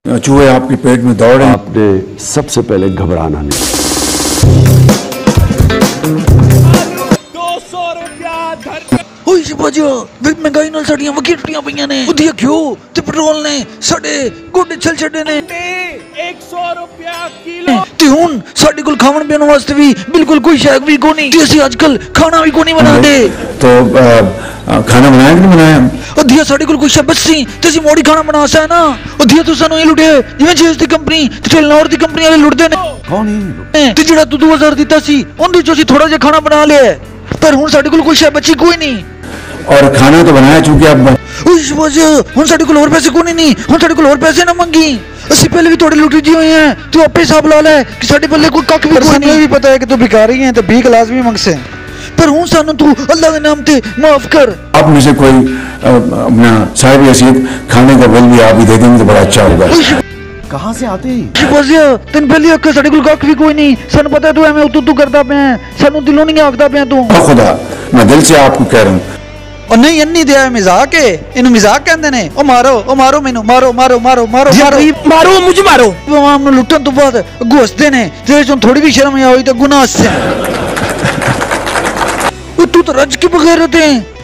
चूहे आपके पेट में दौड़ रहे हैं। आपने सबसे पहले घबराना नहीं। 200 रुपया महंगाई नाल साडियां वकी टुटियां पईयां ने उदिया क्यों ते पेट्रोल ने साडे गोडे छल छड्डे ने 100 रुपया किलो ते हुन साडे कोल खावन पीण वास्ते भी बिल्कुल कोई शैक भी कोनी ते असि आजकल खाना भी कोनी बनांदे। तो खाना बनाया कि नहीं बनाया? उदिया साडे कोल कोई शबस सी ते असि मोड़ी खाना बना सा ना उदिया तू सानू ये लुटे जिवें जेस दी कंपनी ते टेलनॉर दी कंपनी वाले लुटदे ने। कौन है ते जेड़ा तू 2000 दित्ता सी उंदे चों असि थोड़ा जिहा खाना बना लिया पर हुन साडे कोल कोई शै बची कोई नहीं। और खाना तो बनाया चूंकि आप उस वजह हुन साडे कोल और पैसे कोई नहीं हुन साडे कोल और पैसे ना मंगी असि पहले भी थोड़े लुटी जी हुए हैं तू आपे हिसाब ला ले कि साडे पल्ले कोई कख भी कोई नहीं। भी पता है कि तू भिखारी है तो भीख लाजमी मंगसे पर हुन सानू तू अल्लाह के नाम ते माफ कर। आप मुझे कोई अपना साहिब हैसियत खाने का बिल भी आप ही दे देंगे तो बड़ा अच्छा होगा। कहाँ से आते वजह तेन पहले आके साडे कोल कख भी कोई नहीं सानू पता है तू एवें उतू करदा पे सानू दिलों नहीं आखदा पे तू। खुदा मैं दिल से आपको कह रहा हूँ और नहीं अन्नी दिया मजाक है इन्हें मजाक कहते ने ओ मारो मैनू मारो मारो मारो मारो मारो मारो मुझे मारो आवाम लुटन तो बाद अगू हसदे ने तेरे चों थोड़ी भी शर्म आई तो गुनाह से तू तो रज के बगैर होते हैं।